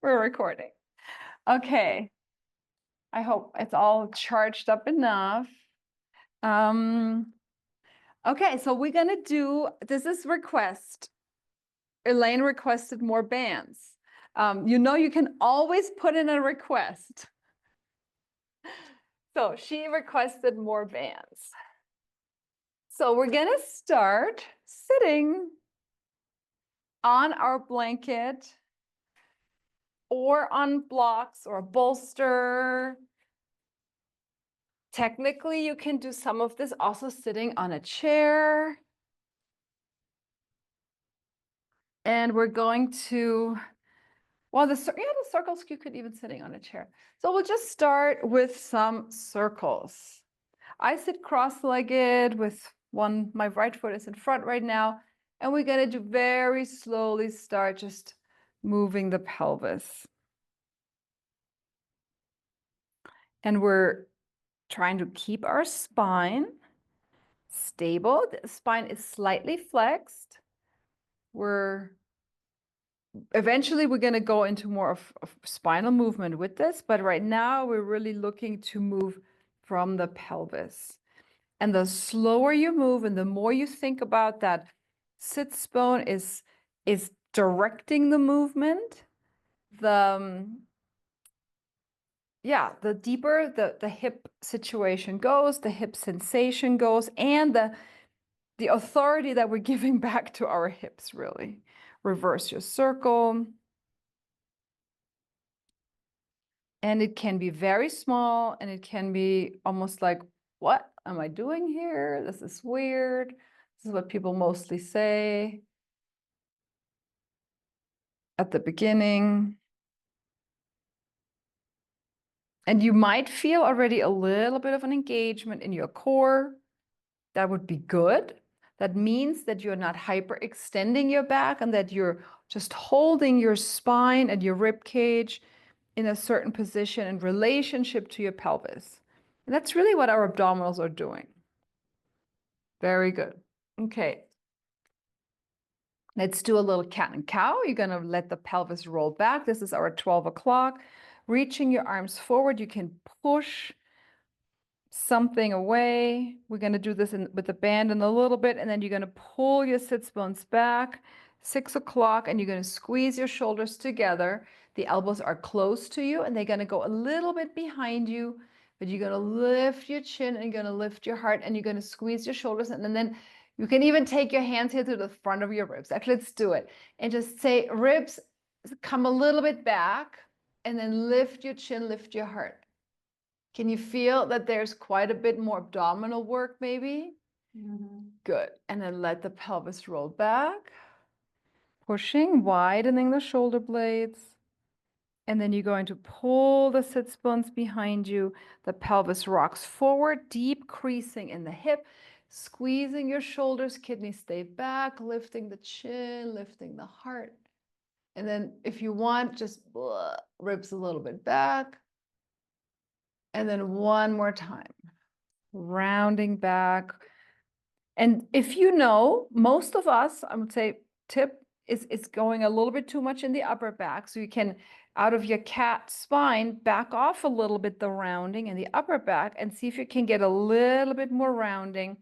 We're recording. Okay. I hope it's all charged up enough. Okay, so we're gonna do, this is request. Elaine requested more bands. You can always put in a request. So she requested more bands. So we're gonna start sitting on our blanket or on blocks or a bolster. Technically, you can do some of this also sitting on a chair. And we're going to, well, the circles you could even sitting on a chair. So we'll just start with some circles. I sit cross-legged with my right foot is in front right now. And we're gonna do very slowly start just moving the pelvis. And we're trying to keep our spine stable. The spine is slightly flexed. Eventually we're going to go into more of spinal movement with this, but right now we're really looking to move from the pelvis. And the slower you move and the more you think about that sits bone is directing the movement, the deeper the hip situation goes, the hip sensation goes, and the authority that we're giving back to our hips, really. Reverse your circle. And it can be very small, and it can be almost like, what am I doing here? This is weird. This is what people mostly say at the beginning. And you might feel already a little bit of an engagement in your core. That would be good. That means that you're not hyperextending your back and that you're just holding your spine and your rib cage in a certain position in relationship to your pelvis. And that's really what our abdominals are doing. Very good. Okay. Let's do a little cat and cow. You're going to let the pelvis roll back. This is our 12 o'clock. Reaching your arms forward, you can push something away. We're going to do this with the band in a little bit, and then you're going to pull your sits bones back. 6 o'clock, and you're going to squeeze your shoulders together. The elbows are close to you, and they're going to go a little bit behind you, but you're going to lift your chin, and you're going to lift your heart, and you're going to squeeze your shoulders, and then you can even take your hands here to the front of your ribs. Actually, let's do it. And just say, ribs, come a little bit back, and then lift your chin, lift your heart. Can you feel that there's quite a bit more abdominal work, maybe? Mm-hmm. Good. And then let the pelvis roll back, pushing, widening the shoulder blades. And then you're going to pull the sits bones behind you. The pelvis rocks forward, deep creasing in the hip, squeezing your shoulders, kidneys stay back, lifting the chin, lifting the heart. And then if you want, just ribs a little bit back. And then one more time, rounding back. And if you know, most of us, I would say, tip is going a little bit too much in the upper back. So you can, out of your cat spine, back off a little bit the rounding in the upper back and see if you can get a little bit more rounding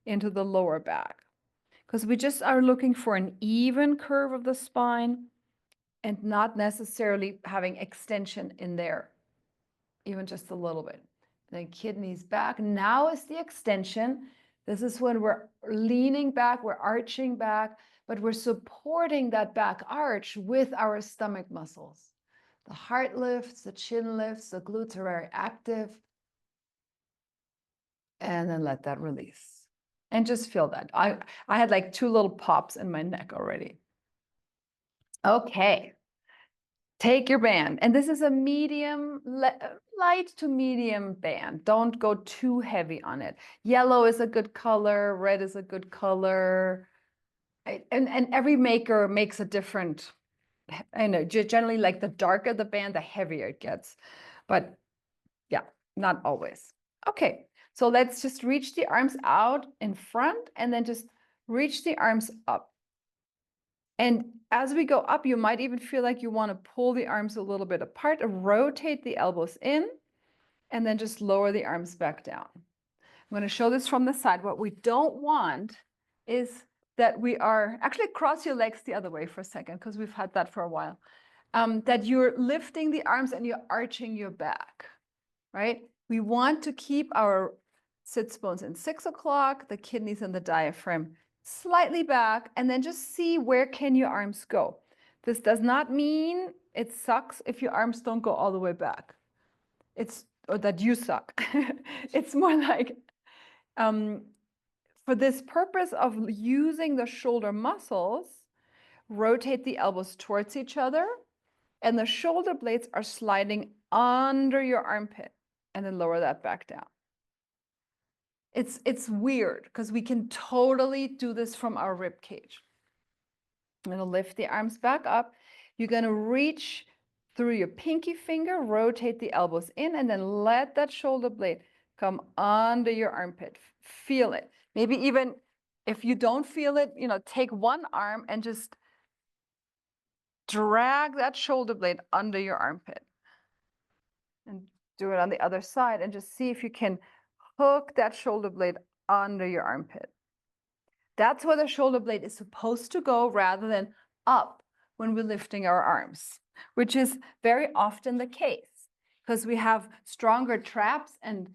into the lower back. Because we just are looking for an even curve of the spine and not necessarily having extension in there, even just a little bit. Then kidneys back. Now is the extension. This is when we're leaning back, we're arching back, but we're supporting that back arch with our stomach muscles. The heart lifts, the chin lifts, the glutes are very active. And then let that release. And just feel that. I had like 2 little pops in my neck already. Okay. Take your band. And this is a medium, light to medium band. Don't go too heavy on it. Yellow is a good color. Red is a good color. And every maker makes a different, I know, generally like the darker the band, the heavier it gets. But yeah, not always. Okay, so let's just reach the arms out in front and then just reach the arms up. And as we go up, you might even feel like you want to pull the arms a little bit apart, rotate the elbows in, and then just lower the arms back down. I'm going to show this from the side. What we don't want is that we are, actually cross your legs the other way for a second, because we've had that for a while, that you're lifting the arms and you're arching your back, right? We want to keep our sits bones in 6 o'clock, the kidneys and the diaphragm slightly back, and then just see where can your arms go. This does not mean it sucks if your arms don't go all the way back. Or that you suck. It's more like, for this purpose of using the shoulder muscles, rotate the elbows towards each other, and the shoulder blades are sliding under your armpit, and then lower that back down. It's weird because we can totally do this from our rib cage. I'm going to lift the arms back up. You're going to reach through your pinky finger, rotate the elbows in, and then let that shoulder blade come under your armpit. Feel it. Maybe even if you don't feel it, take one arm and just drag that shoulder blade under your armpit. And do it on the other side and just see if you can hook that shoulder blade under your armpit. That's where the shoulder blade is supposed to go rather than up when we're lifting our arms, which is very often the case because we have stronger traps and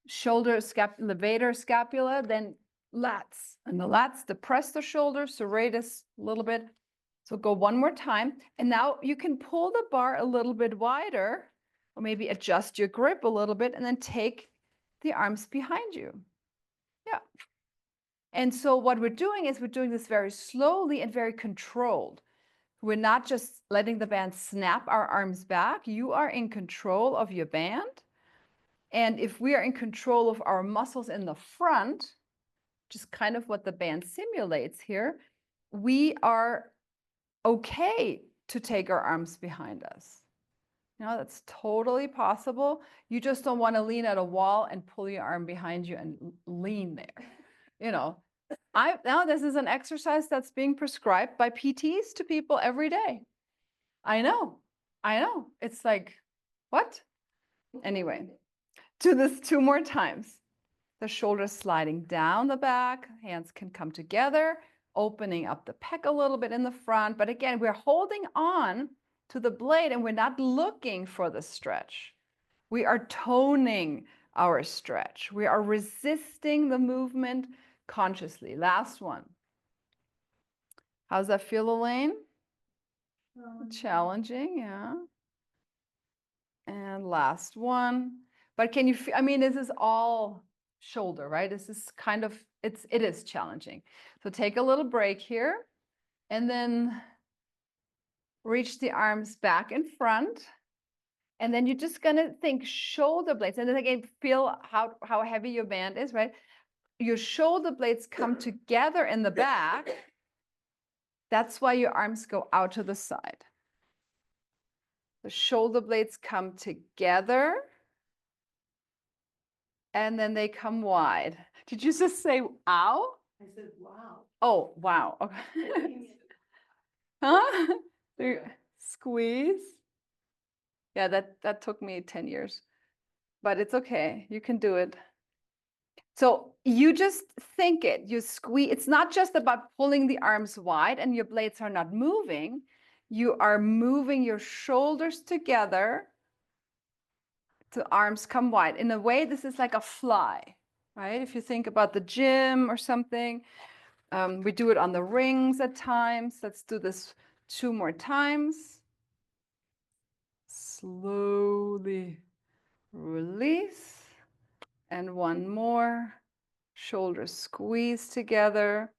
shoulder levator scapula than lats. And the lats depress the shoulders, serratus a little bit. So go one more time. And now you can pull the bar a little bit wider, or maybe adjust your grip a little bit and then take the arms behind you. Yeah. And so what we're doing is we're doing this very slowly and very controlled. We're not just letting the band snap our arms back. You are in control of your band. And if we are in control of our muscles in the front, which is kind of what the band simulates here, we are okay to take our arms behind us. That's totally possible. You just don't want to lean at a wall and pull your arm behind you and lean there. Now this is an exercise that's being prescribed by PTs to people every day. I know. It's like, what? Anyway, do this 2 more times. The shoulders sliding down the back, hands can come together, opening up the pec a little bit in the front. But again, we're holding on to the blade and we're not looking for the stretch. We are toning our stretch. We are resisting the movement consciously. Last one. How's that feel, Elaine? Challenging, yeah. And last one. But can you feel, this is all shoulder, right? This is kind of, it is challenging. So take a little break here and then reach the arms back in front. And then you're just going to think shoulder blades. And then again, feel how heavy your band is, right? Your shoulder blades come together in the back. That's why your arms go out to the side. The shoulder blades come together. And then they come wide. Did you just say, ow? I said, wow. Oh, wow. Okay. Huh? Squeeze. Yeah, that took me 10 years. But it's okay. You can do it. So you just think it. You squeeze. It's not just about pulling the arms wide and your blades are not moving. You are moving your shoulders together. The arms come wide. In a way, this is like a fly, right? If you think about the gym or something, we do it on the rings at times. Let's do this 2 more times. Slowly release. And 1 more. Shoulders squeeze together.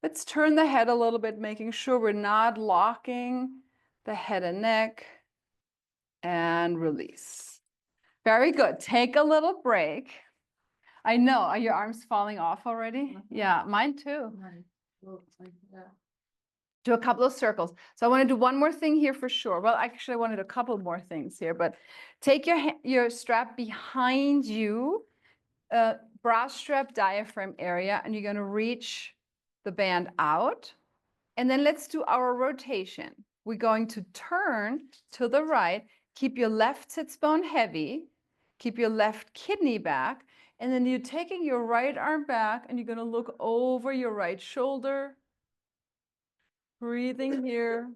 Let's turn the head a little bit, making sure we're not locking the head and neck. And release. Very good. Take a little break. I know. Are your arms falling off already? Yeah, mine too. Do a couple of circles. So I want to do one more thing here for sure. Well, actually, I wanted a couple more things here, but take your strap behind you, bra strap diaphragm area, and you're going to reach the band out. And then let's do our rotation. We're going to turn to the right, keep your left sits bone heavy, keep your left kidney back, and then you're taking your right arm back and you're going to look over your right shoulder, breathing here,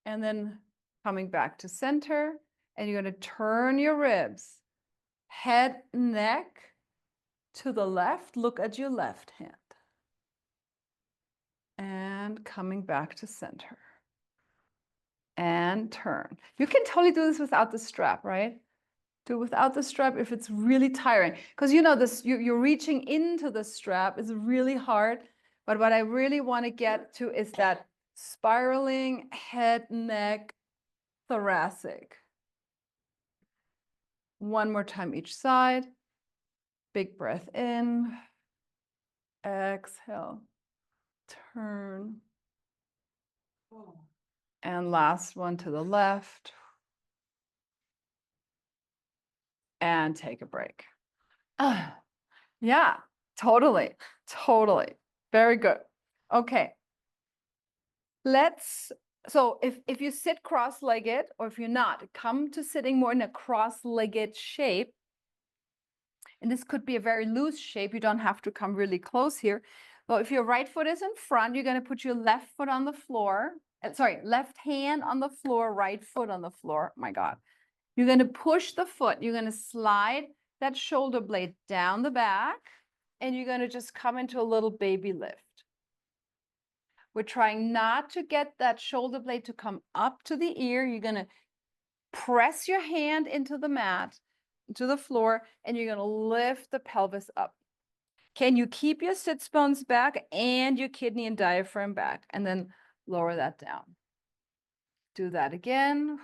and then coming back to center. And you're going to turn your ribs, head, neck to the left. Look at your left hand. And coming back to center. And turn. You can totally do this without the strap, right? Do without the strap if it's really tiring. Because you know this, you're reaching into the strap is really hard. But what I really want to get to is that spiraling head, neck, thoracic. One more time each side. Big breath in. Exhale. Turn. And last one to the left. And take a break. Yeah, totally. Very good. Okay. So if you sit cross-legged, or if you're not, come to sitting more in a cross-legged shape. And this could be a very loose shape. You don't have to come really close here. So if your right foot is in front, you're going to put your left foot on the floor. Left hand on the floor, right foot on the floor. Oh my God. You're going to push the foot. You're going to slide that shoulder blade down the back, and you're going to just come into a little baby lift. We're trying not to get that shoulder blade to come up to the ear. You're going to press your hand into the mat, to the floor, and you're going to lift the pelvis up. Can you keep your sits bones back and your kidney and diaphragm back? And then lower that down. Do that again.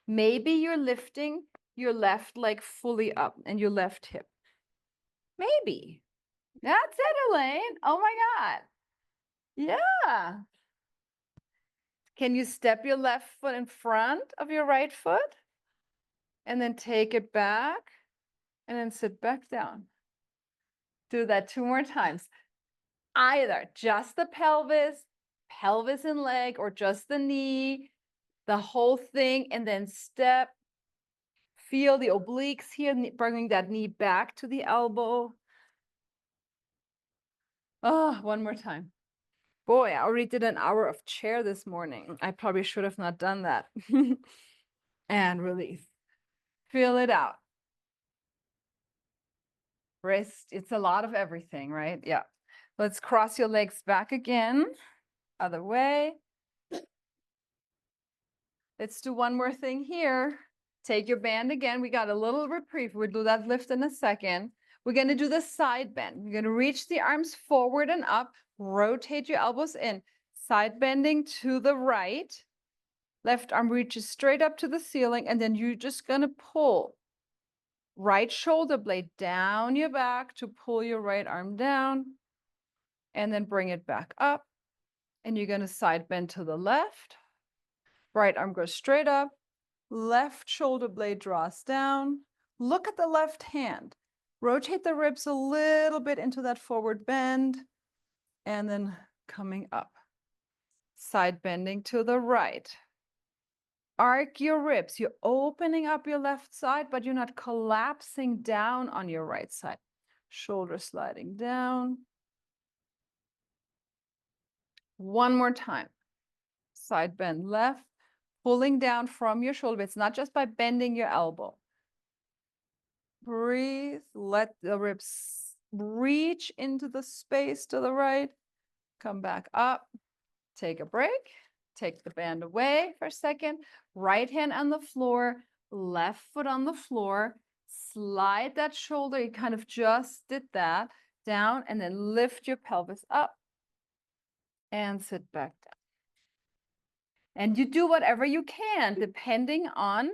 Maybe you're lifting your left leg fully up and your left hip. Maybe. That's it, Elaine. Oh my God. Yeah. Can you step your left foot in front of your right foot? And then take it back and then sit back down. Do that 2 more times. Either just the pelvis and leg, or just the knee, the whole thing, and then step. Feel the obliques here, bringing that knee back to the elbow. Oh, one more time. Boy, I already did an hour of chair this morning. I probably should have not done that. And release. Feel it out. Wrist, it's a lot of everything, right? Yeah. Let's cross your legs back again. Other way. Let's do one more thing here. Take your band again. We got a little reprieve. We'll do that lift in a second. We're going to do the side bend. You're going to reach the arms forward and up. Rotate your elbows in. Side bending to the right. Left arm reaches straight up to the ceiling. And then you're just going to pull right shoulder blade down your back to pull your right arm down. And then bring it back up. And you're going to side bend to the left. Right arm goes straight up. Left shoulder blade draws down. Look at the left hand. Rotate the ribs a little bit into that forward bend. And then coming up. Side bending to the right. Arc your ribs. You're opening up your left side, but you're not collapsing down on your right side. Shoulder sliding down. One more time. Side bend left. Pulling down from your shoulder. It's not just by bending your elbow. Breathe. Let the ribs reach into the space to the right. Come back up. Take a break. Take the band away for a second. Right hand on the floor. Left foot on the floor. Slide that shoulder. You kind of just did that down, and then lift your pelvis up and sit back down. And you do whatever you can depending on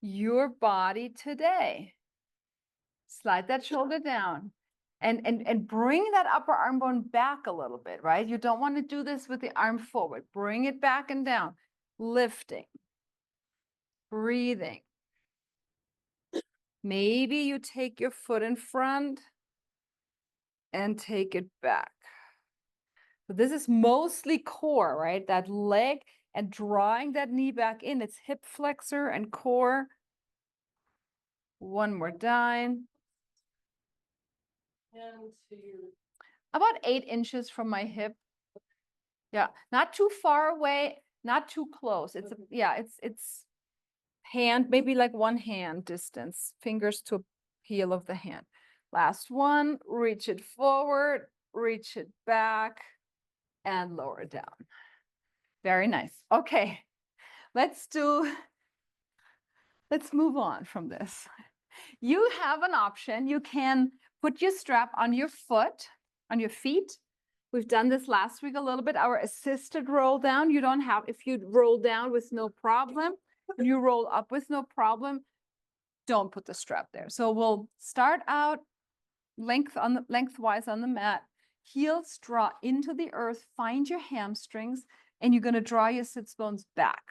your body today. Slide that shoulder down and bring that upper arm bone back a little bit, right? You don't want to do this with the arm forward. Bring it back and down. Lifting. Breathing. Maybe you take your foot in front and take it back. So this is mostly core, right? That leg and drawing that knee back in. It's hip flexor and core. One more time. And about 8 inches from my hip. Yeah, not too far away, not too close. It's it's hand, maybe like one hand distance, fingers to heel of the hand. Last one, reach it forward, reach it back, and lower it down. Very nice. Okay, let's move on from this. You have an option. You can put your strap on your foot, on your feet. We've done this last week a little bit, our assisted roll down. You don't have, if you roll down with no problem, you roll up with no problem, don't put the strap there. So we'll start out lengthwise on the mat, heels draw into the earth, find your hamstrings, and you're gonna draw your sits bones back.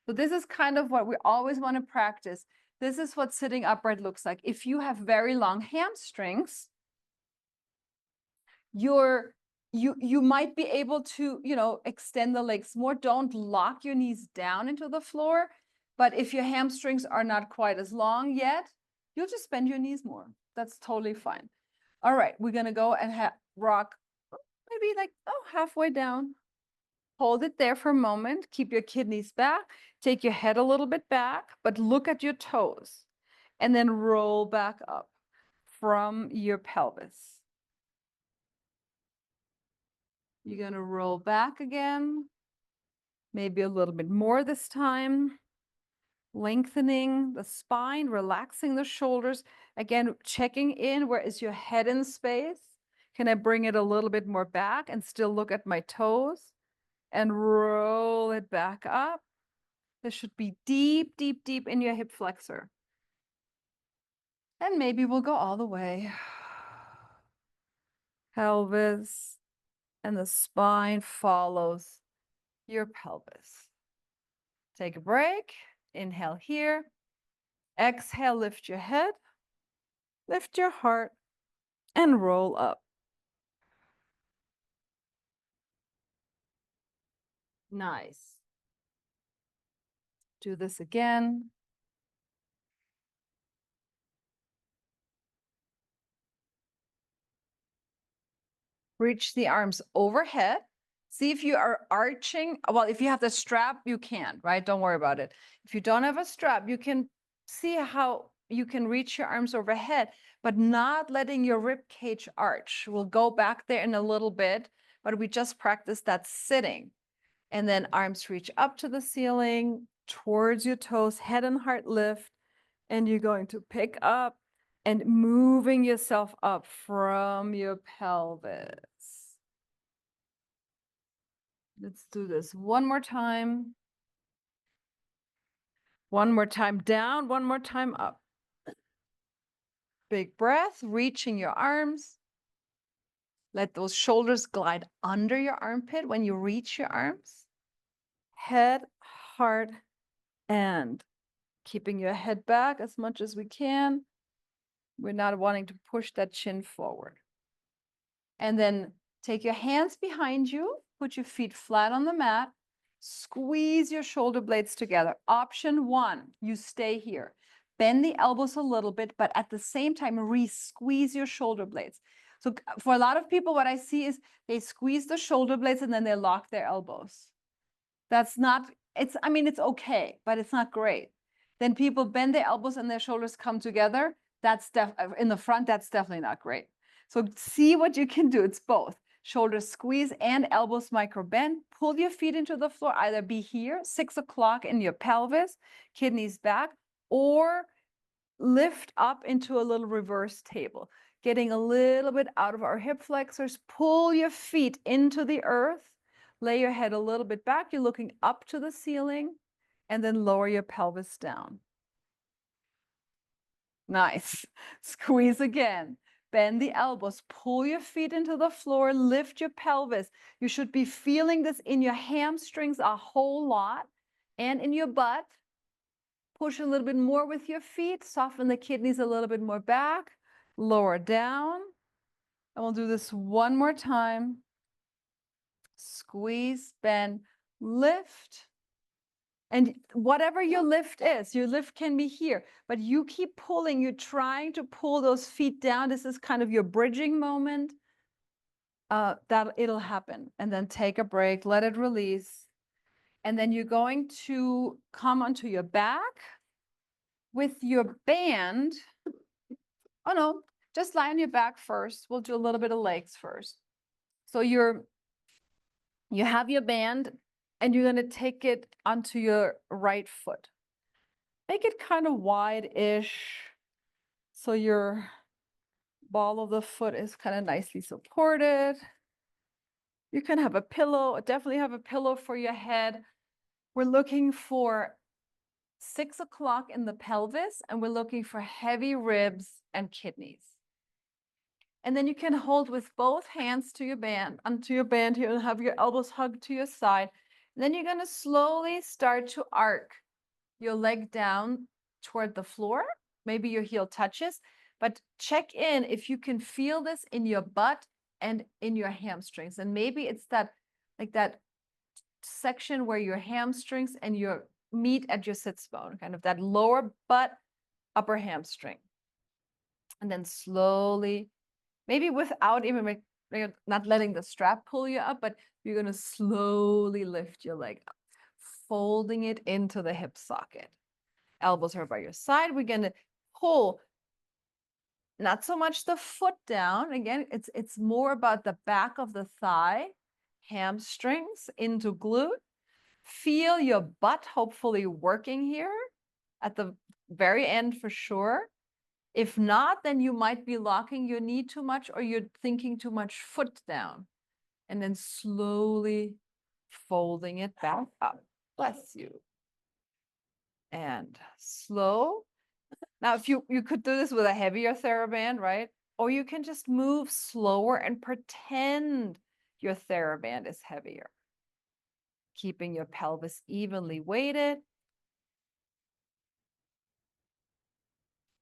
So this is kind of what we always want to practice. This is what sitting upright looks like. If you have very long hamstrings, you might be able to, extend the legs more. Don't lock your knees down into the floor. But if your hamstrings are not quite as long yet, you'll just bend your knees more. That's totally fine. All right, we're gonna go and rock maybe like halfway down. Hold it there for a moment. Keep your kidneys back. Take your head a little bit back, but look at your toes. And then roll back up from your pelvis. You're going to roll back again. Maybe a little bit more this time. Lengthening the spine, relaxing the shoulders. Again, checking in, where is your head in space? Can I bring it a little bit more back and still look at my toes? And roll it back up. This should be deep, deep, deep in your hip flexor. And maybe we'll go all the way. Pelvis and the spine follows your pelvis. Take a break. Inhale here. Exhale, lift your head, lift your heart, and roll up. Nice. Do this again. Reach the arms overhead. See if you are arching. Well, if you have the strap, you can, right? Don't worry about it. If you don't have a strap, you can see how you can reach your arms overhead, but not letting your rib cage arch. We'll go back there in a little bit, but we just practice that sitting. And then arms reach up to the ceiling, towards your toes, head and heart lift. And you're going to pick up and moving yourself up from your pelvis. Let's do this one more time. One more time down, one more time up. Big breath, reaching your arms. Let those shoulders glide under your armpit when you reach your arms. Head, heart, and keeping your head back as much as we can. We're not wanting to push that chin forward. And then take your hands behind you, put your feet flat on the mat, squeeze your shoulder blades together. Option 1, you stay here. Bend the elbows a little bit, but at the same time, re-squeeze your shoulder blades. So for a lot of people, what I see is they squeeze the shoulder blades and then they lock their elbows. That's not, I mean, it's okay, but it's not great. Then people bend their elbows and their shoulders come together. That's in the front, that's definitely not great. So see what you can do. It's both. Shoulders squeeze and elbows micro bend. Pull your feet into the floor. Either be here, 6 o'clock in your pelvis, kidneys back, or lift up into a little reverse table. Getting a little bit out of our hip flexors. Pull your feet into the earth. Lay your head a little bit back. You're looking up to the ceiling. And then lower your pelvis down. Nice. Squeeze again. Bend the elbows, pull your feet into the floor, lift your pelvis. You should be feeling this in your hamstrings a whole lot and in your butt. Push a little bit more with your feet, soften the kidneys a little bit more back, lower down. And we'll do this one more time. Squeeze, bend, lift. And whatever your lift is, your lift can be here, but you keep pulling, you're trying to pull those feet down. This is kind of your bridging moment. That it'll happen. And then take a break, let it release. And then you're going to come onto your back with your band. Oh no, just lie on your back first. We'll do a little bit of legs first. So you have your band and you're going to take it onto your right foot. Make it kind of wide-ish so your ball of the foot is kind of nicely supported. You can have a pillow, definitely have a pillow for your head. We're looking for 6 o'clock in the pelvis, and we're looking for heavy ribs and kidneys. And then you can hold with both hands to your band, onto your band here, and have your elbows hugged to your side. And then you're going to slowly start to arc your leg down toward the floor. Maybe your heel touches, but check in if you can feel this in your butt and in your hamstrings. And maybe it's that, like that section where your hamstrings and your meet at your sits bone, kind of that lower butt, upper hamstring. And then slowly, maybe without even not letting the strap pull you up, but you're going to slowly lift your leg up, folding it into the hip socket. Elbows are by your side. We're going to pull not so much the foot down. Again, it's more about the back of the thigh, hamstrings into glute. Feel your butt hopefully working here at the very end for sure. If not, then you might be locking your knee too much or you're thinking too much foot down. And then slowly folding it back up. Bless you. And slow. Now, if you could do this with a heavier theraband, right? Or you can just move slower and pretend your theraband is heavier. Keeping your pelvis evenly weighted.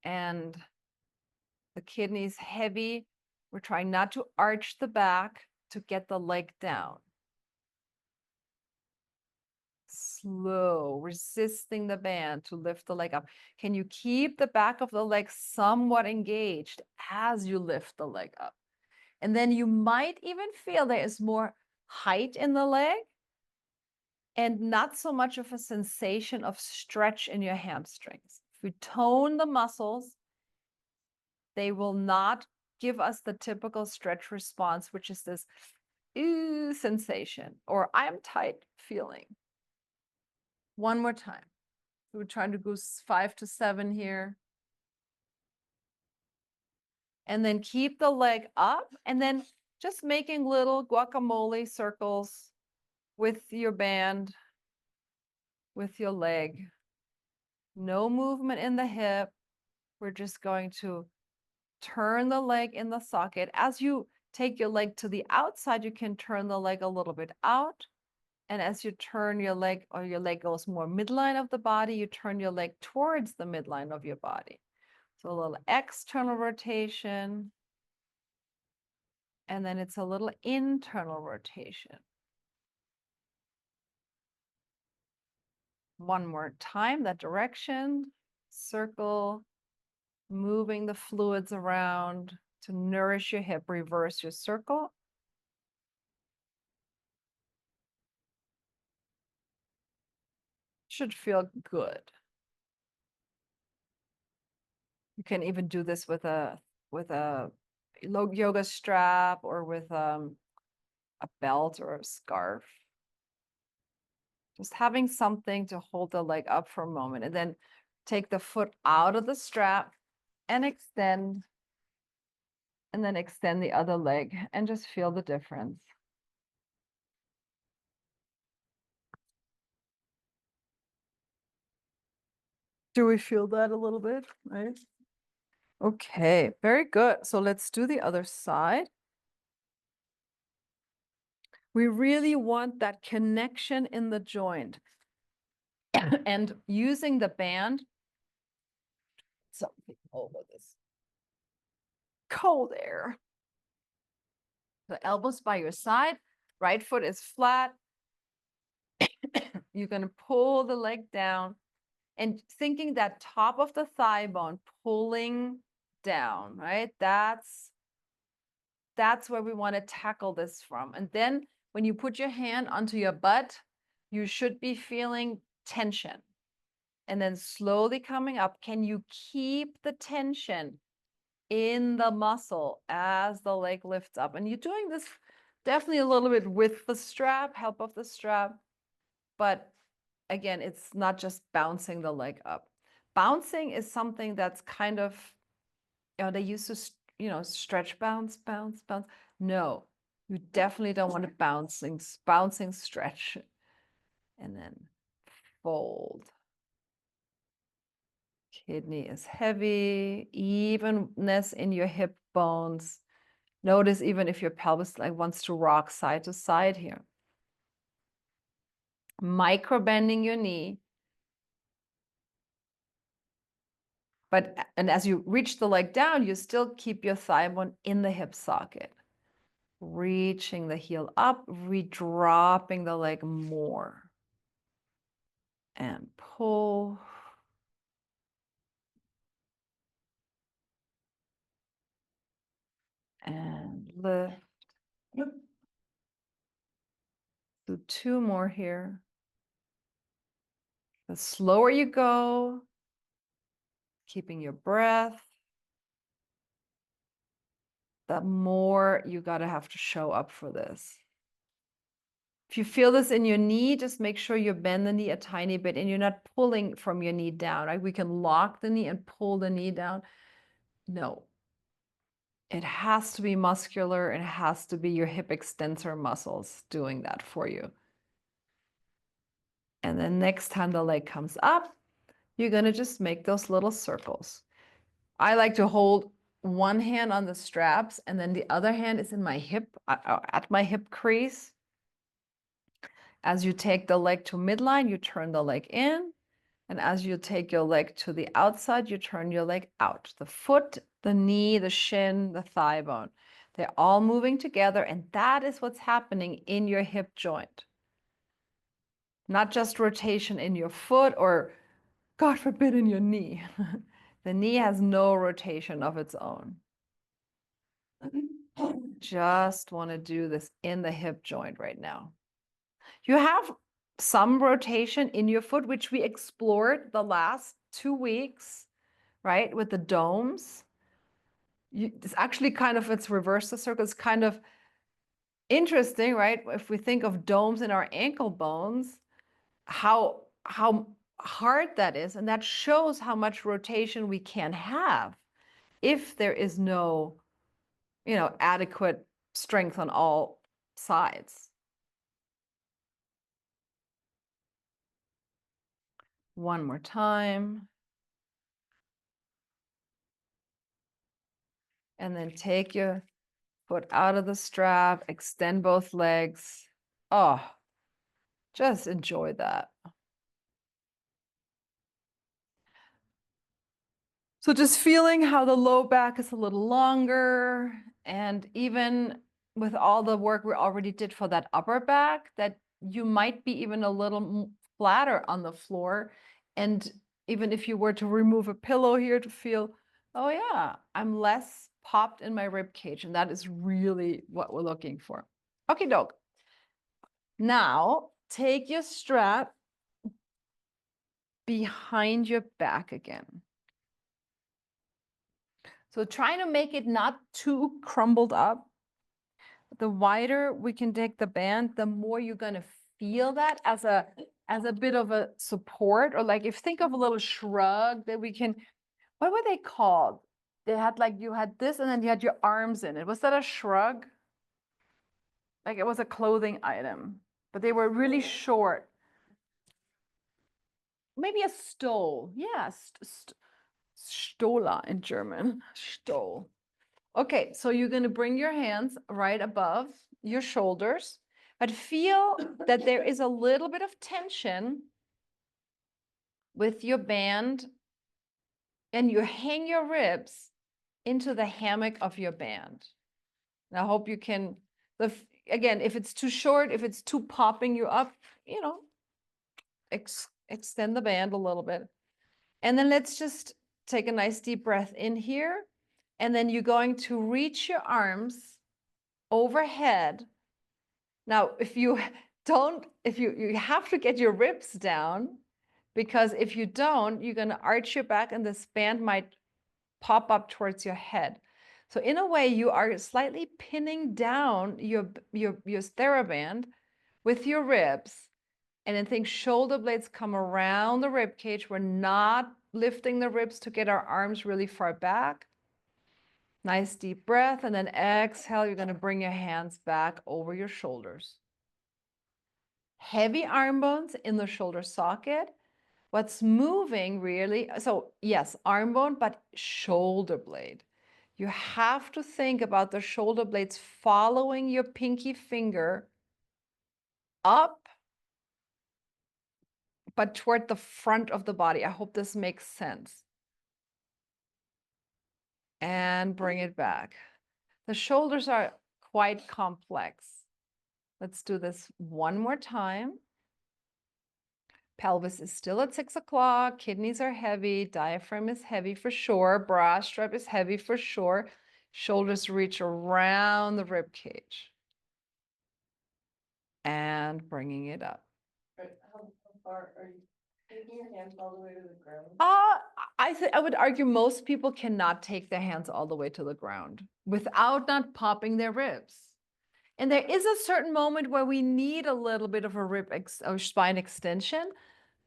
And the kidneys heavy. We're trying not to arch the back to get the leg down. Slow, resisting the band to lift the leg up. Can you keep the back of the leg somewhat engaged as you lift the leg up? And then you might even feel there is more height in the leg and not so much of a sensation of stretch in your hamstrings. If we tone the muscles, they will not give us the typical stretch response, which is this ooh sensation or I'm tight feeling. One more time. We're trying to go 5 to 7 here. And then keep the leg up and then just making little guacamole circles with your band, with your leg. No movement in the hip. We're just going to turn the leg in the socket. As you take your leg to the outside, you can turn the leg a little bit out. And as you turn your leg, or your leg goes more midline of the body, you turn your leg towards the midline of your body. So a little external rotation. And then it's a little internal rotation. One more time, that direction. Circle, moving the fluids around to nourish your hip, reverse your circle. Should feel good. You can even do this with a yoga strap or with a belt or a scarf. Just having something to hold the leg up for a moment and then take the foot out of the strap and extend, and then extend the other leg and just feel the difference. Do we feel that a little bit, right? Okay, very good. So let's do the other side. We really want that connection in the joint. And using the band, something over this cold air. The elbows by your side, Right foot is flat. You're going to pull the leg down and thinking that top of the thigh bone pulling down, right? That's where we want to tackle this from. And then when you put your hand onto your butt, you should be feeling tension. And then slowly coming up, can you keep the tension in the muscle as the leg lifts up? And you're doing this definitely a little bit with the strap, help of the strap. But again, it's not just bouncing the leg up. Bouncing is something that's kind of, they used to, stretch, bounce, bounce, bounce. No, you definitely don't want to bouncing stretch. And then fold. Kidney is heavy, evenness in your hip bones. Notice even if your pelvis like wants to rock side to side here. Micro bending your knee. And as you reach the leg down, you still keep your thigh bone in the hip socket. Reaching the heel up, re-dropping the leg more. And pull. And lift. Do 2 more here. The slower you go, keeping your breath, the more you gotta have to show up for this. If you feel this in your knee, just make sure you bend the knee a tiny bit and you're not pulling from your knee down, right? We can lock the knee and pull the knee down. No. It has to be muscular and it has to be your hip extensor muscles doing that for you. And then next time the leg comes up, you're gonna just make those little circles. I like to hold one hand on the straps and then the other hand is in my hip, at my hip crease. As you take the leg to midline, you turn the leg in. And as you take your leg to the outside, you turn your leg out. The foot, the knee, the shin, the thigh bone. They're all moving together. And that is what's happening in your hip joint. Not just rotation in your foot or, God forbid, in your knee. The knee has no rotation of its own. Just want to do this in the hip joint right now. You have some rotation in your foot, which we explored the last 2 weeks, right? With the domes. It's actually kind of, it's reverse the circle. It's kind of interesting, right? If we think of domes in our ankle bones, how hard that is. And that shows how much rotation we can have if there is no, adequate strength on all sides. One more time. And then take your foot out of the strap, extend both legs. Oh, just enjoy that. So just feeling how the low back is a little longer, and even with all the work we already did for that upper back, that you might be even a little flatter on the floor. And even if you were to remove a pillow here to feel, oh yeah, I'm less popped in my rib cage. And that is really what we're looking for. Okay, doke. Now take your strap behind your back again. So trying to make it not too crumbled up. The wider we can take the band, the more you're going to feel that as a bit of a support, or like if think of a little shrug that we can, what were they called? They had like, you had this and then you had your arms in it. Was that a shrug? Like it was a clothing item, but they were really short. Maybe a stole. Yeah, Stola in German. Stole. Okay, so you're going to bring your hands right above your shoulders, but feel that there is a little bit of tension with your band, and you hang your ribs into the hammock of your band. And I hope you can, again, if it's too short, if it's too popping you up, you know, extend the band a little bit. And then let's just take a nice deep breath in here. And then you're going to reach your arms overhead. Now, if you don't, if you have to get your ribs down, because if you don't, you're going to arch your back and this band might pop up towards your head. So in a way, you are slightly pinning down your theraband with your ribs. And then think shoulder blades come around the rib cage. We're not lifting the ribs to get our arms really far back. Nice deep breath. And then exhale, you're going to bring your hands back over your shoulders. Heavy arm bones in the shoulder socket. What's moving really, so yes, arm bone, but shoulder blade. You have to think about the shoulder blades following your pinky finger up, but toward the front of the body. I hope this makes sense. And bring it back. The shoulders are quite complex. Let's do this one more time. Pelvis is still at 6 o'clock. Kidneys are heavy. Diaphragm is heavy for sure. Bra strap is heavy for sure. Shoulders reach around the rib cage. And bringing it up. How far are you taking your hands all the way to the ground? I would argue most people cannot take their hands all the way to the ground without not popping their ribs. And there is a certain moment where we need a little bit of a or spine extension.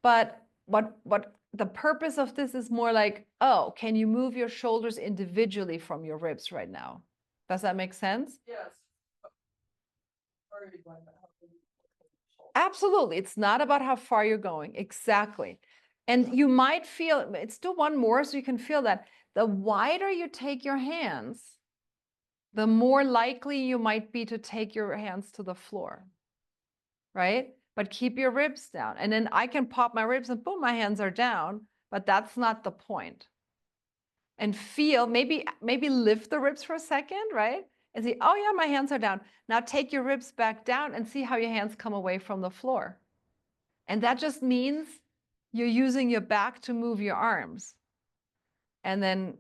But what the purpose of this is more like, oh, can you move your shoulders individually from your ribs right now? Does that make sense? Yes. Absolutely. It's not about how far you're going. Exactly. And you might feel, let's do one more so you can feel that. The wider you take your hands, the more likely you might be to take your hands to the floor, right? But keep your ribs down. And then I can pop my ribs and boom, my hands are down, but that's not the point. And feel, maybe lift the ribs for a second, right? And see, oh yeah, my hands are down. Now take your ribs back down and see how your hands come away from the floor. And that just means you're using your back to move your arms. And then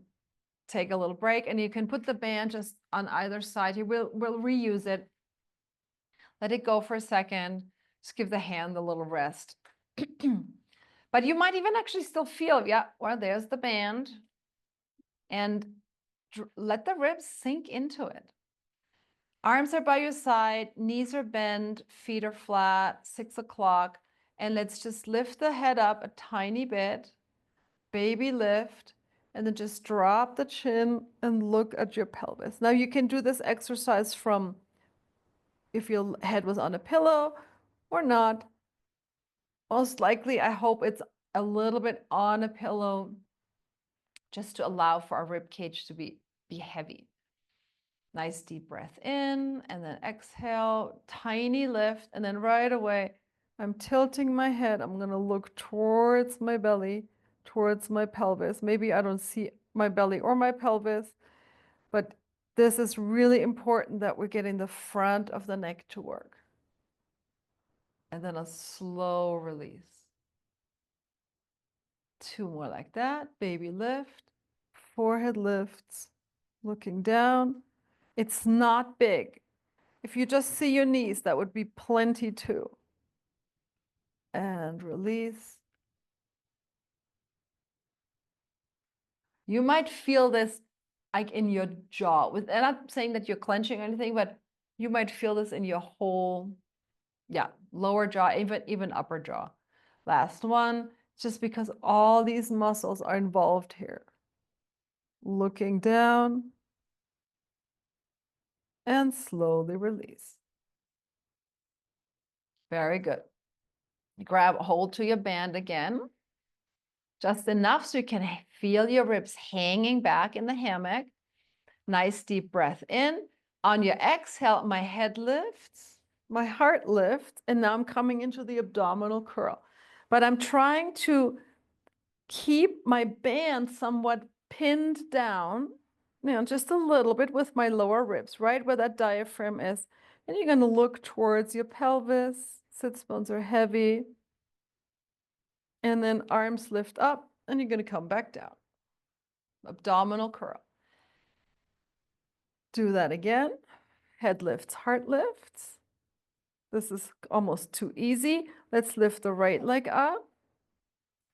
take a little break, and you can put the band just on either side. You will reuse it. Let it go for a second. Just give the hand a little rest. But you might even actually still feel, yeah, well, there's the band. And let the ribs sink into it. Arms are by your side, knees are bent, feet are flat, 6 o'clock. And let's just lift the head up a tiny bit, baby lift, and then just drop the chin and look at your pelvis. Now you can do this exercise from if your head was on a pillow or not. Most likely, I hope it's a little bit on a pillow just to allow for our rib cage to be heavy. Nice deep breath in and then exhale, tiny lift, and then right away, I'm tilting my head. I'm going to look towards my belly, towards my pelvis. Maybe I don't see my belly or my pelvis, but this is really important that we're getting the front of the neck to work. And then a slow release. 2 more like that. Baby lift, forehead lifts, looking down. It's not big. If you just see your knees, that would be plenty too. And release. You might feel this like in your jaw. I'm not saying that you're clenching or anything, but you might feel this in your whole, yeah, lower jaw, even upper jaw. Last one, just because all these muscles are involved here. Looking down and slowly release. Very good. Grab hold to your band again. Just enough so you can feel your ribs hanging back in the hammock. Nice deep breath in. On your exhale, my head lifts, my heart lifts, and now I'm coming into the abdominal curl. But I'm trying to keep my band somewhat pinned down, just a little bit with my lower ribs, right where that diaphragm is. And you're going to look towards your pelvis. Sits bones are heavy. And then arms lift up, and you're going to come back down. Abdominal curl. Do that again. Head lifts, heart lifts. This is almost too easy. Let's lift the right leg up.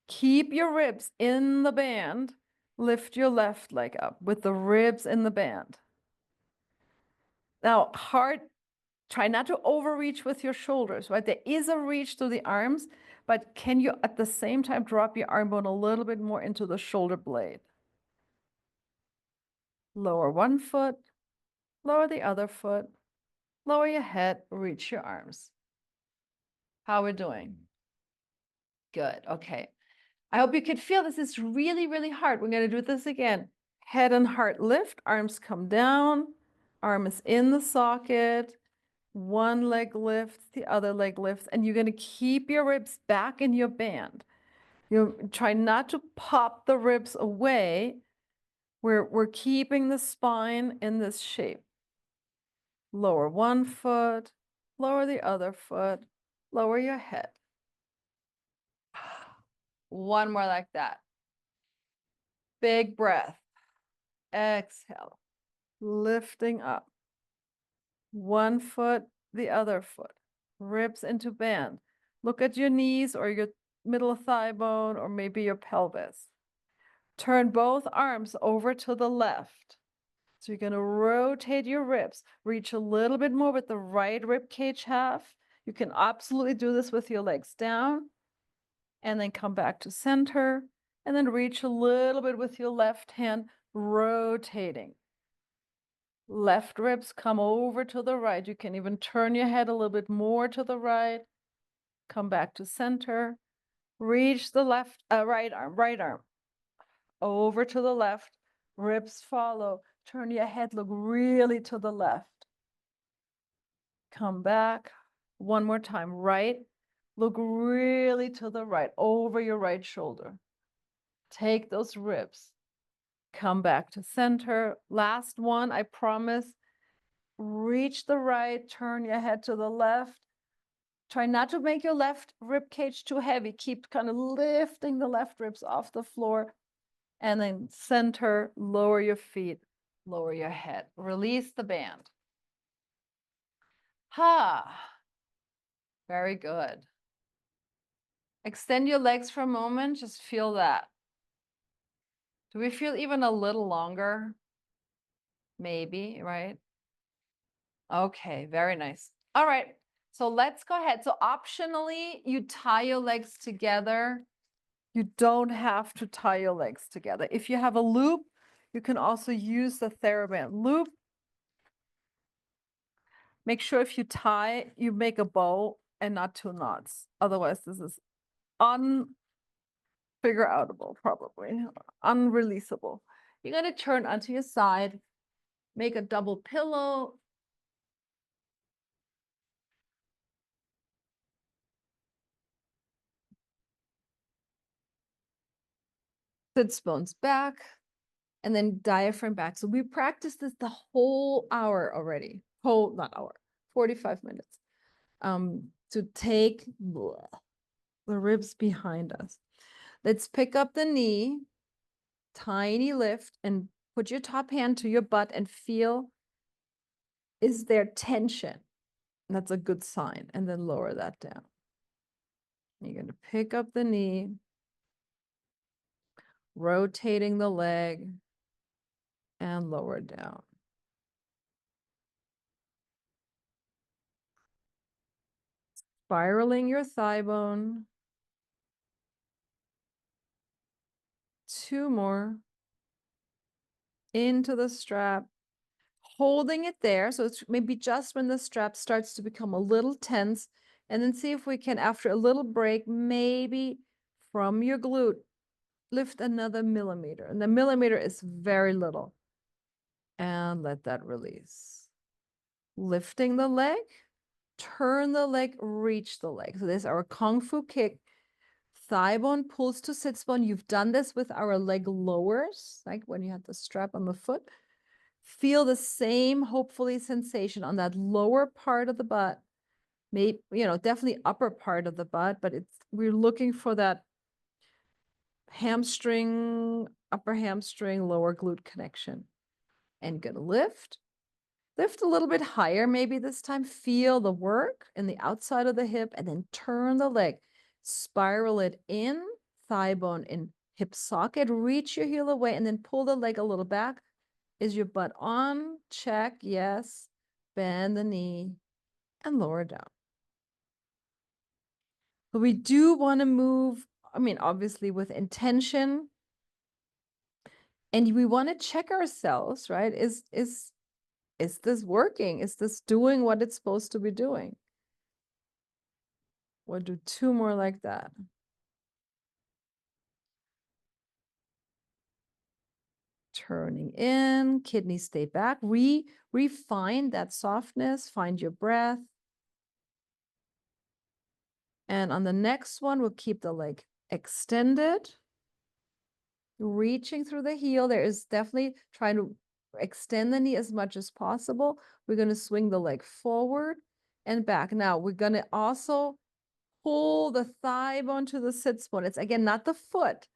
Keep your ribs in the band. Lift your left leg up with the ribs in the band. Now, try not to overreach with your shoulders, right? There is a reach to the arms, but can you at the same time drop your arm bone a little bit more into the shoulder blade? Lower one foot, lower the other foot, lower your head, reach your arms. How are we doing? Good, okay. I hope you could feel this is really, really hard. We're gonna do this again. Head and heart lift, arms come down, arm is in the socket, one leg lifts, the other leg lifts, and you're gonna keep your ribs back in your band. You try not to pop the ribs away. We're keeping the spine in this shape. Lower one foot, lower the other foot, lower your head. One more like that. Big breath. Exhale. Lifting up. One foot, the other foot. Ribs into band. Look at your knees or your middle thigh bone or maybe your pelvis. Turn both arms over to the left. So you're going to rotate your ribs. Reach a little bit more with the right rib cage half. You can absolutely do this with your legs down. And then come back to center. And then reach a little bit with your left hand, rotating. Left ribs come over to the right. You can even turn your head a little bit more to the right. Come back to center. Reach the right arm over to the left. Ribs follow. Turn your head, look really to the left. Come back. One more time. Right. Look really to the right, over your right shoulder. Take those ribs. Come back to center. Last one, I promise. Reach the right, turn your head to the left. Try not to make your left rib cage too heavy. Keep kind of lifting the left ribs off the floor. And then center, lower your feet, lower your head. Release the band. Very good. Extend your legs for a moment. Just feel that. Do we feel even a little longer? Maybe, right? Okay, very nice. All right, so let's go ahead. So optionally, you tie your legs together. You don't have to tie your legs together. If you have a loop, you can also use the theraband loop. Make sure if you tie, you make a bow and not two knots. Otherwise, this is unfigure-outable, probably, unreleasable. You're gonna turn onto your side, make a double pillow. Sits bones back, and then diaphragm back. So we practiced this the whole hour already. Not hour, 45 minutes. To take the ribs behind us. Let's pick up the knee, tiny lift, and put your top hand to your butt and feel, is there tension? That's a good sign. And then lower that down. You're going to pick up the knee, rotating the leg, and lower down. Spiraling your thigh bone. Two more. Into the strap. Holding it there. So it's maybe just when the strap starts to become a little tense. And then see if we can, after a little break, maybe from your glute, lift another millimeter. And the millimeter is very little. And let that release. Lifting the leg, turn the leg, reach the leg. So there's our Kung Fu kick. Thigh bone pulls to sits bone. You've done this with our leg lowers, like when you had the strap on the foot. Feel the same, hopefully, sensation on that lower part of the butt. Maybe, definitely upper part of the butt, but we're looking for that hamstring, upper hamstring, lower glute connection. And gonna lift a little bit higher, maybe this time. Feel the work in the outside of the hip, and then turn the leg. Spiral it in, thigh bone in hip socket, reach your heel away, and then pull the leg a little back. Is your butt on? Check, yes. Bend the knee and lower down. But we do want to move, obviously with intention. And we want to check ourselves, right? Is this working? Is this doing what it's supposed to be doing? We'll do 2 more like that. Turning in, kidneys stay back. Refine that softness, find your breath. And on the next one, we'll keep the leg extended, reaching through the heel. There is definitely trying to extend the knee as much as possible. We're going to swing the leg forward and back. Now, we're going to also pull the thigh bone to the sits bone. It's, again, not the foot.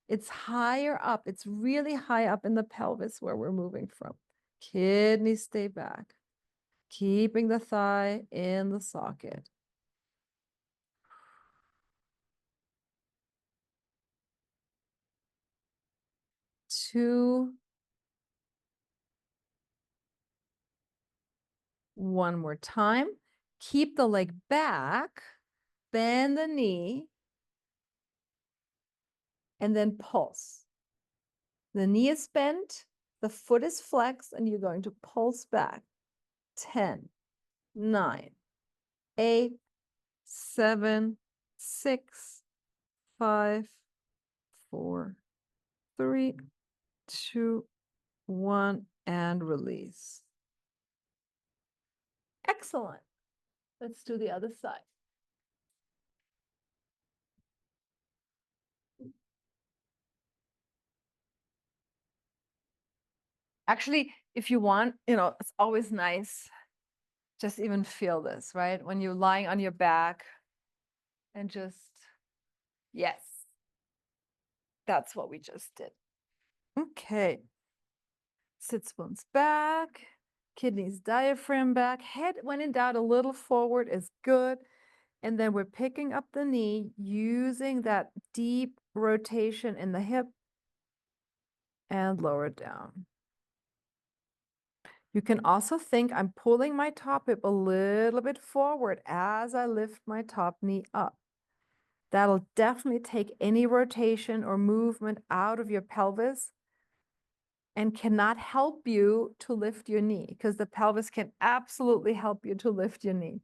It's higher up. It's really high up in the pelvis where we're moving from. Kidneys stay back. Keeping the thigh in the socket. Two. One more time. Keep the leg back. Bend the knee. And then pulse. The knee is bent. The foot is flexed. And you're going to pulse back. 10, 9, 8, 7, 6, 5, 4, 3, 2, 1, and release. Excellent. Let's do the other side. Actually, if you want, it's always nice. Just even feel this, right? When you're lying on your back and just, yes, that's what we just did. Okay. Sits bones back, kidneys, diaphragm back, head when in doubt, a little forward is good. And then we're picking up the knee using that deep rotation in the hip and lower down. You can also think I'm pulling my top hip a little bit forward as I lift my top knee up. That'll definitely take any rotation or movement out of your pelvis and cannot help you to lift your knee, because the pelvis can absolutely help you to lift your knee.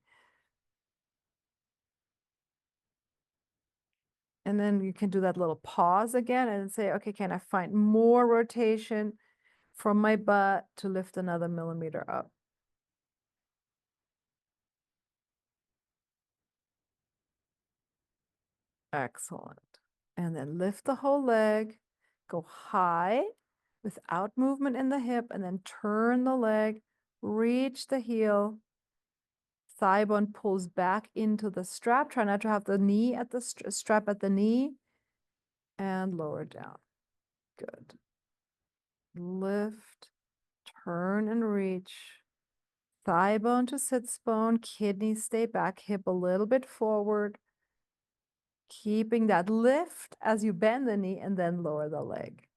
And then you can do that little pause again and say, okay, can I find more rotation from my butt to lift another millimeter up? Excellent. And then lift the whole leg, go high without movement in the hip, and then turn the leg, reach the heel. Thigh bone pulls back into the strap. Try not to have the knee at the strap at the knee, and lower down. Good. Lift, turn and reach. Thigh bone to sits bone, kidneys stay back, hip a little bit forward. Keeping that lift as you bend the knee and then lower the leg.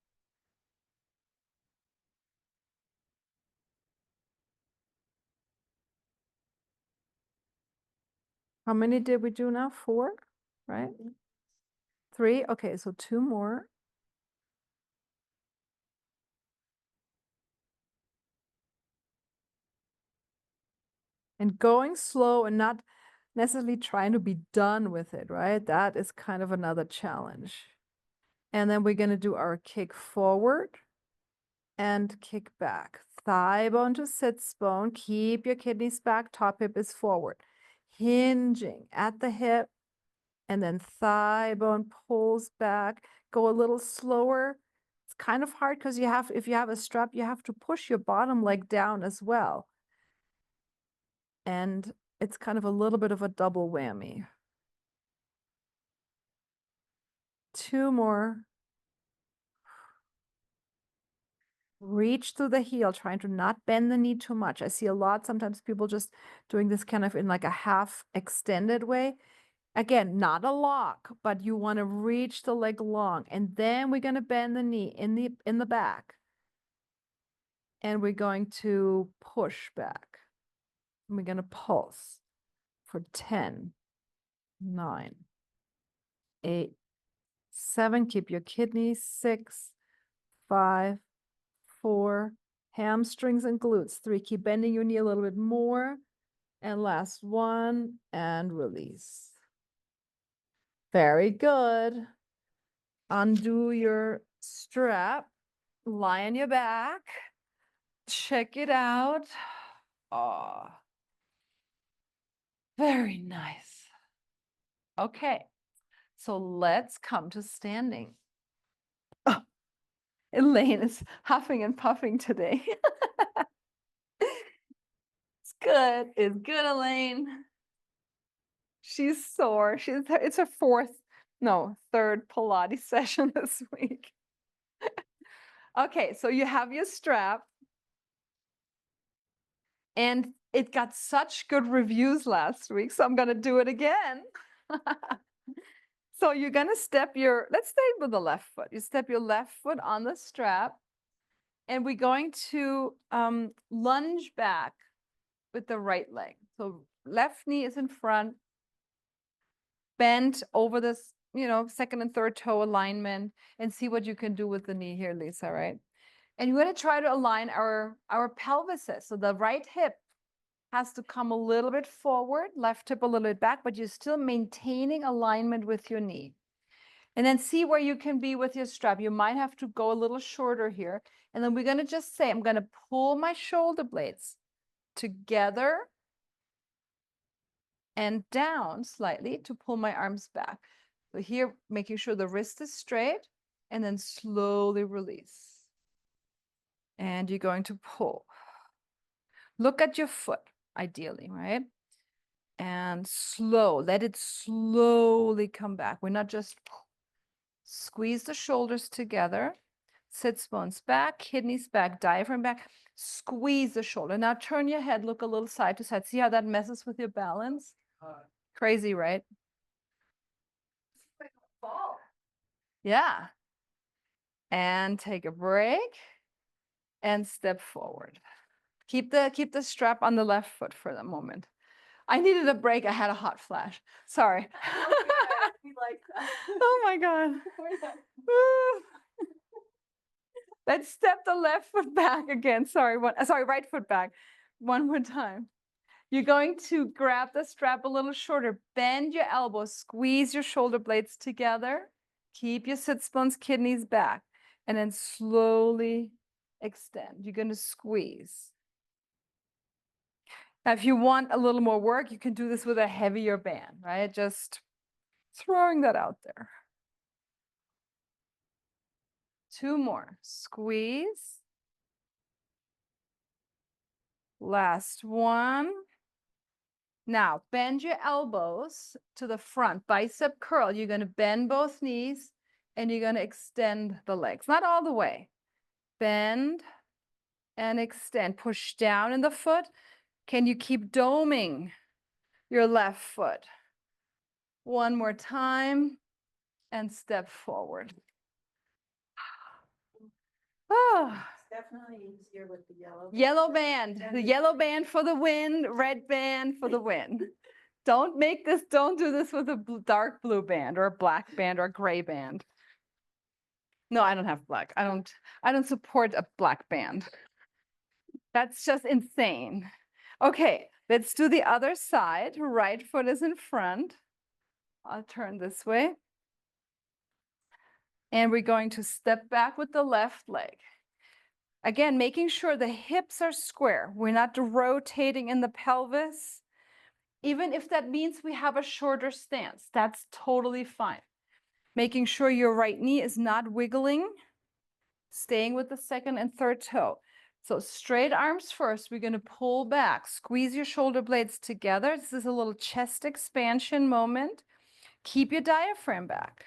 How many did we do now? 4, right? 3, okay, so 2 more. And going slow and not necessarily trying to be done with it, right? That is kind of another challenge. And then we're going to do our kick forward and kick back. Thigh bone to sits bone. Keep your kidneys back. Top hip is forward. Hinging at the hip. And then thigh bone pulls back. Go a little slower. It's kind of hard because if you have a strap, you have to push your bottom leg down as well. And it's kind of a little bit of a double whammy. 2 more. Reach through the heel, trying to not bend the knee too much. I see a lot, sometimes people just doing this kind of in like a half extended way. Again, not a lock, but you want to reach the leg long. And then we're going to bend the knee in the back. And we're going to push back. And we're going to pulse for 10, 9, 8, 7. Keep your kidneys. 6, 5, 4. Hamstrings and glutes. 3. Keep bending your knee a little bit more. And last 1, and release. Very good. Undo your strap. Lie on your back. Check it out. Oh, very nice. Okay, so let's come to standing. Oh, Elaine is huffing and puffing today. It's good, Elaine. She's sore. It's her third Pilates session this week. Okay, so you have your strap. And it got such good reviews last week, so I'm going to do it again. So you're going to let's stay with the left foot. You step your left foot on the strap, and we're going to lunge back with the right leg. So left knee is in front, bend over this, second and third toe alignment, and see what you can do with the knee here, Lisa, right? And you're going to try to align our pelvises. So the right hip has to come a little bit forward, left hip a little bit back, but you're still maintaining alignment with your knee. And then see where you can be with your strap. You might have to go a little shorter here. And then we're going to just say, I'm going to pull my shoulder blades together and down slightly to pull my arms back. So here, making sure the wrist is straight, and then slowly release. And you're going to pull. Look at your foot, ideally, right? And let it slowly come back. We're not just squeeze the shoulders together, sits bones back, kidneys back, diaphragm back, squeeze the shoulder. Now turn your head, look a little side to side. See how that messes with your balance? Crazy, right? Yeah. And take a break and step forward. Keep the strap on the left foot for the moment. I needed a break. I had a hot flash. Sorry. We like that. Oh my God. Let's step the left foot back again. Sorry, right foot back. One more time. You're going to grab the strap a little shorter. Bend your elbows. Squeeze your shoulder blades together. Keep your sits bones, kidneys back. And then slowly extend. You're going to squeeze. Now, if you want a little more work, you can do this with a heavier band, right? Just throwing that out there. 2 more. Squeeze. Last one. Now, bend your elbows to the front. Bicep curl. You're going to bend both knees, and you're going to extend the legs. Not all the way. Bend and extend. Push down in the foot. Can you keep doming your left foot? One more time, and step forward. Oh. It's definitely easier with the yellow. Yellow band. The yellow band for the win, red band for the win. Don't do this with a dark blue band or a black band or a gray band. No, I don't have black. I don't support a black band. That's just insane. Okay, let's do the other side. Right foot is in front. I'll turn this way. And we're going to step back with the left leg. Again, making sure the hips are square. We're not rotating in the pelvis. Even if that means we have a shorter stance, that's totally fine. Making sure your right knee is not wiggling. staying with the second and third toe. So straight arms first. We're going to pull back, squeeze your shoulder blades together. This is a little chest expansion moment. Keep your diaphragm back.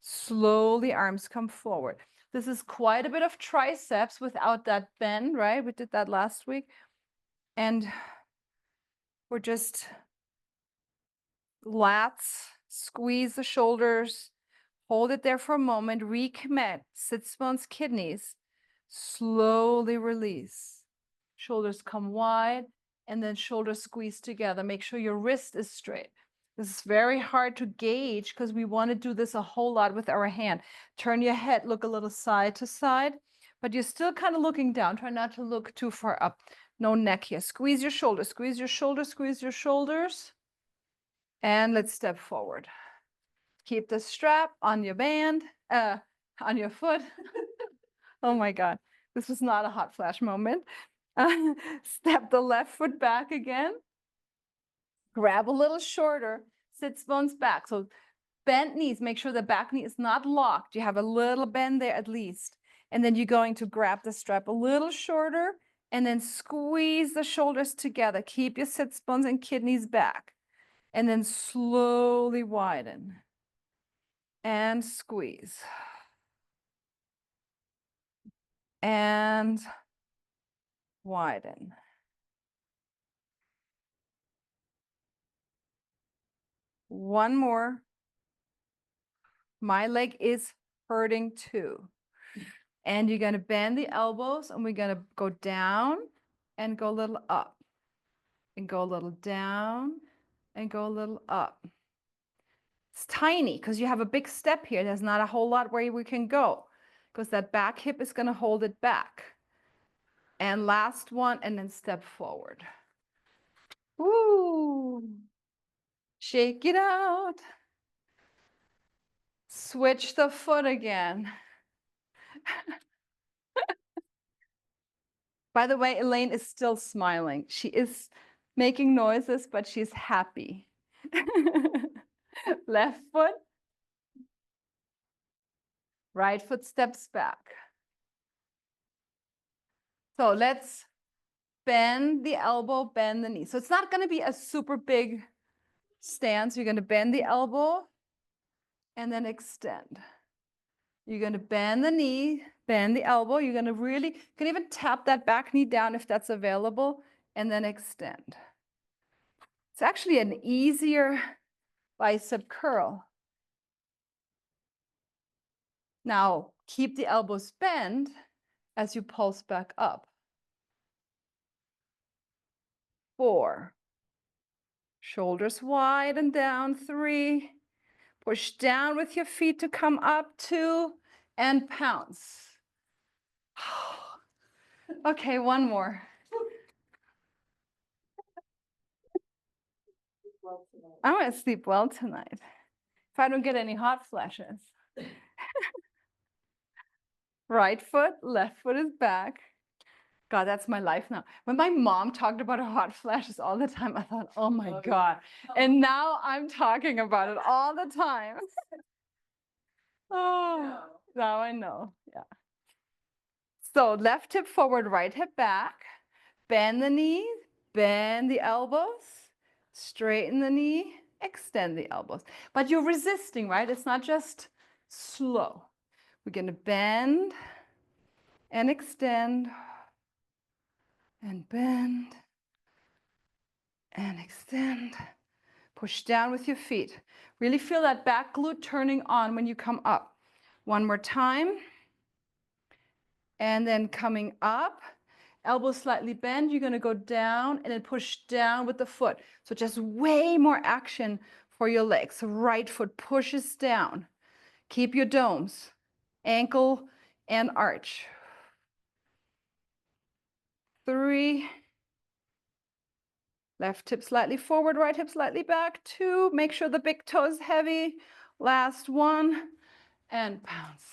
Slowly arms come forward. This is quite a bit of triceps without that bend, right? We did that last week. And we're just lats, squeeze the shoulders, hold it there for a moment, recommit, sits bones, kidneys, slowly release. Shoulders come wide and then shoulders squeeze together. Make sure your wrist is straight. This is very hard to gauge because we want to do this a whole lot with our hand. Turn your head, look a little side to side, but you're still kind of looking down. Try not to look too far up. No neck here. Squeeze your shoulders, squeeze your shoulders, squeeze your shoulders. And let's step forward. Keep the strap on your band, on your foot. Oh my God, this was not a hot flash moment. Step the left foot back again. Grab a little shorter, sits bones back. So bent knees, make sure the back knee is not locked. You have a little bend there at least. And then you're going to grab the strap a little shorter and then squeeze the shoulders together. Keep your sits bones and kidneys back. And then slowly widen and squeeze. And widen. One more. My leg is hurting too. And you're going to bend the elbows and we're going to go down and go a little up. And go a little down and go a little up. It's tiny because you have a big step here. There's not a whole lot where we can go because that back hip is going to hold it back. And last one, and then step forward. Woo! Shake it out. Switch the foot again. By the way, Elaine is still smiling. She is making noises, but she's happy. Left foot. Right foot steps back. So let's bend the elbow, bend the knee. So it's not going to be a super big stance. You're going to bend the elbow and then extend. You're going to bend the knee, bend the elbow. You're going to really, you can even tap that back knee down if that's available, and then extend. It's actually an easier bicep curl. Now, keep the elbows bent as you pulse back up. 4. Shoulders wide and down. 3. Push down with your feet to come up. 2. And pounce. Okay, one more. I'm going to sleep well tonight. If I don't get any hot flashes. Right foot, left foot is back. God, that's my life now. When my mom talked about her hot flashes all the time, I thought, oh my God. And now I'm talking about it all the time. Oh, now I know. Yeah. So left hip forward, right hip back. Bend the knees, bend the elbows, straighten the knee, extend the elbows. But you're resisting, right? It's not just slow. We're going to bend and extend and bend and extend. Push down with your feet. Really feel that back glute turning on when you come up. One more time. And then coming up, elbows slightly bend. You're going to go down and then push down with the foot. So just way more action for your legs. Right foot pushes down. Keep your domes, ankle and arch. 3. Left hip slightly forward, right hip slightly back. 2. Make sure the big toe is heavy. Last 1. And pounce.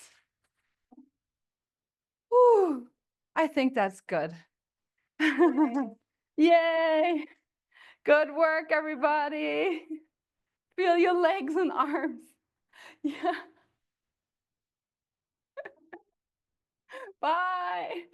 Whew. I think that's good. Yay. Good work, everybody. Feel your legs and arms. Yeah. Bye.